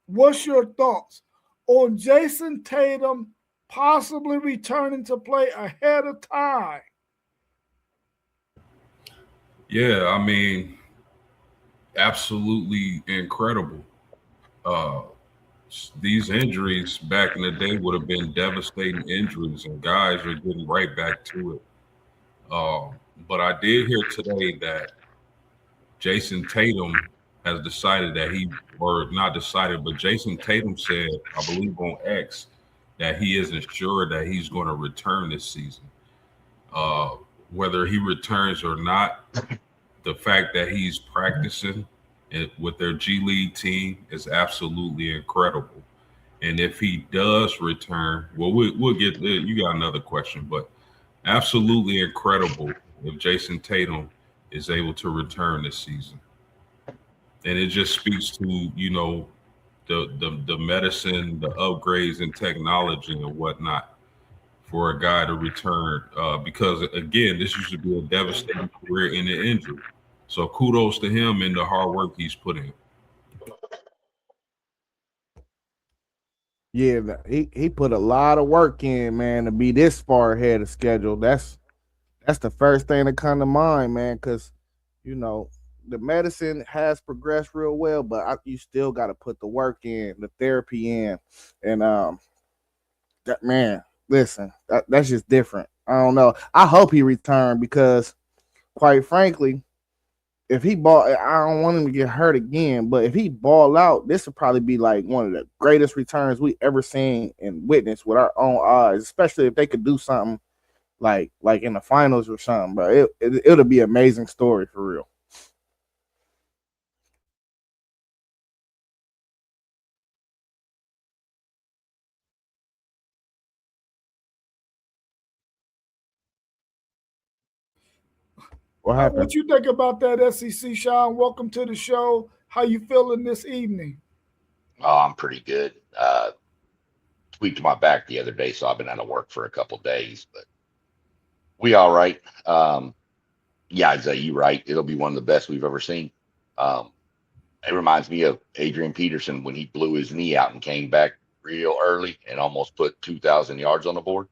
What's your thoughts on Jason Tatum possibly returning to play ahead of time? Yeah, I mean, absolutely incredible. Uh, these injuries back in the day would have been devastating injuries, and guys are getting right back to it. Um, but I did hear today that Jason Tatum has decided that or not decided, but Jason Tatum said, I believe on X, that he isn't sure that he's going to return this season. Uh, whether he returns or not, the fact that he's practicing with their G League team is absolutely incredible. And if he does return, well, we'll get there. You got another question, but absolutely incredible if Jason Tatum is able to return this season. And it just speaks to, the medicine, the upgrades in technology and whatnot for a guy to return. Because again, this used to be a devastating career in the injury. So kudos to him and the hard work he's put in. Yeah, he put a lot of work in, man, to be this far ahead of schedule. That's the first thing that come to mind, man, because you know the medicine has progressed real well, but you still got to put the work in, the therapy in, and that man, listen, that's just different. I don't know. I hope he returned because, quite frankly, if he ball, I don't want him to get hurt again. But if he ball out, this would probably be like one of the greatest returns we ever seen and witnessed with our own eyes. Especially if they could do something like in the finals or something, bro. It'll be an amazing story for real. What happened? What you think about that, SEC, Sean? Welcome to the show. How you feeling this evening? Oh, I'm pretty good. Tweaked my back the other day, so I've been out of work for a couple days, but we all right. Yeah, Isaiah, you right. It'll be one of the best we've ever seen. Um, it reminds me of Adrian Peterson when he blew his knee out and came back real early and almost put 2,000 yards on the board.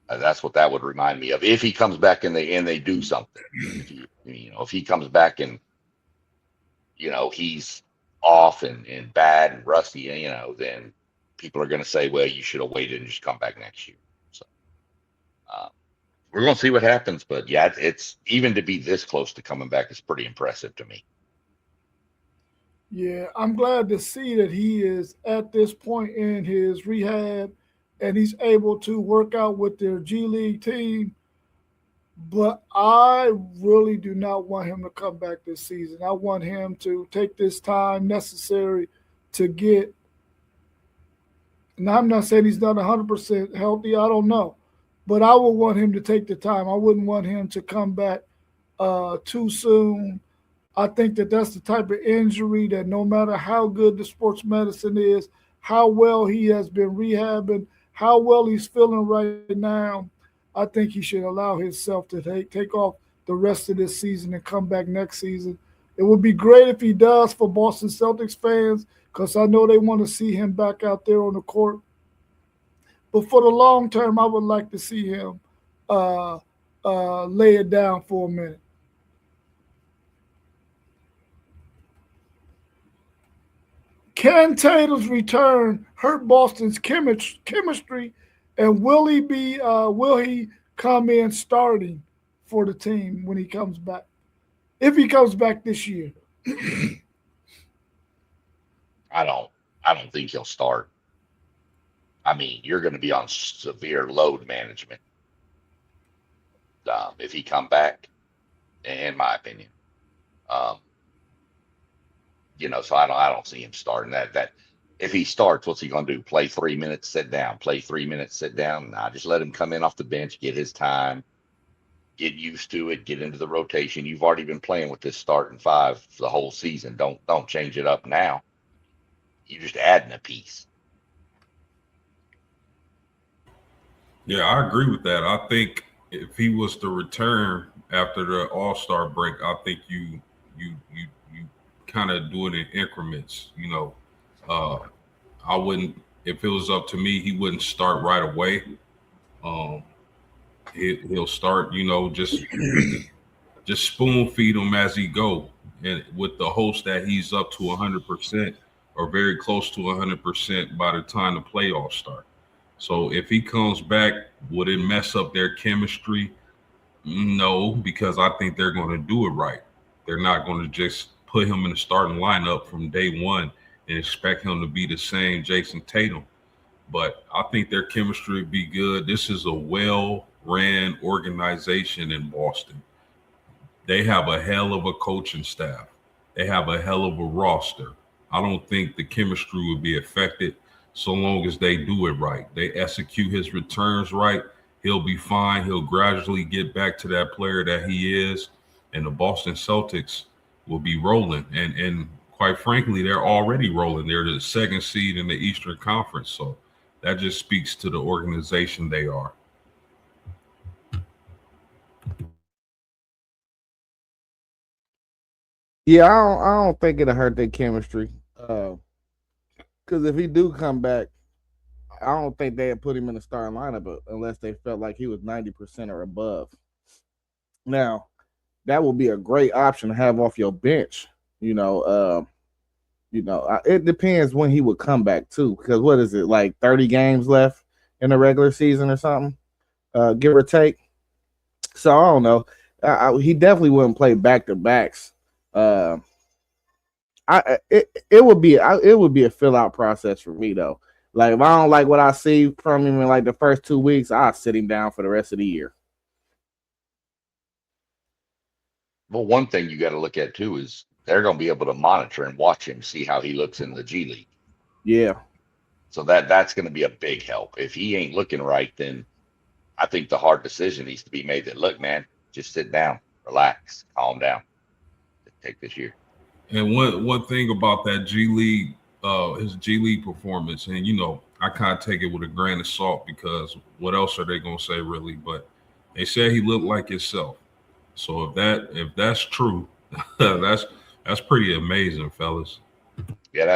That's what that would remind me of. If he comes back and they do something, if he comes back and he's off and bad and rusty, then people are going to say, well, you should have waited and just come back next year. So uh, we're going to see what happens. But yeah, it's even to be this close to coming back is pretty impressive to me. Yeah, I'm glad to see that he is at this point in his rehab and he's able to work out with their G League team. But I really do not want him to come back this season. I want him to take this time necessary to get. Now, I'm not saying he's not 100% healthy. I don't know. But I would want him to take the time. I wouldn't want him to come back too soon. I think that that's the type of injury that no matter how good the sports medicine is, how well he has been rehabbing, how well he's feeling right now, I think he should allow himself to take off the rest of this season and come back next season. It would be great if he does for Boston Celtics fans because I know they want to see him back out there on the court. But for the long term, I would like to see him uh, lay it down for a minute. Can Tatum's return hurt Boston's chemistry, and will he come in starting for the team when he comes back? If he comes back this year, I don't I don't think he'll start. I mean, you're going to be on severe load management if he come back, in my opinion. Um, so I don't see him starting that. If he starts, what's he going to do? Play 3 minutes, sit down. Play 3 minutes, sit down. Nah, just let him come in off the bench, get his time, get used to it, get into the rotation. You've already been playing with this starting five the whole season. Don't change it up now. You're just adding a piece. Yeah, I agree with that. I think if he was to return after the All Star break, I think you kind of do it in increments. Uh, I wouldn't, if it was up to me, he wouldn't start right away. Um, he'll start, just spoon feed him as he go, and with the hopes that he's up to 100% or very close to 100% by the time the playoffs start. So if he comes back, would it mess up their chemistry? No, because I think they're going to do it right. They're not going to just put him in the starting lineup from day one and expect him to be the same Jason Tatum. But I think their chemistry would be good. This is a well-ran organization in Boston. They have a hell of a coaching staff. They have a hell of a roster. I don't think the chemistry would be affected so long as they do it right. They execute his returns right. He'll be fine. He'll gradually get back to that player that he is. And the Boston Celtics will be rolling. And quite frankly, they're already rolling. They're the second seed in the Eastern Conference. So that just speaks to the organization they are. Yeah, I don't think it'll hurt their chemistry. Because if he do come back, I don't think they'd put him in the starting lineup unless they felt like he was 90% or above. Now, that would be a great option to have off your bench. It depends when he would come back too. Because what is it, like 30 games left in the regular season or something, give or take. So I don't know. He definitely wouldn't play back to backs. It would be a fill out process for me though. Like if I don't like what I see from him in like the first 2 weeks, I'll sit him down for the rest of the year. Well, one thing you got to look at too is they're going to be able to monitor and watch him, see how he looks in the G League. Yeah. So that's going to be a big help. If he ain't looking right, then I think the hard decision needs to be made that, look, man, just sit down, relax, calm down, take this year. And one thing about that G League, his G League performance, and I kind of take it with a grain of salt because what else are they gonna say really? But they said he looked like himself. So if that's true, that's pretty amazing, fellas. Yeah,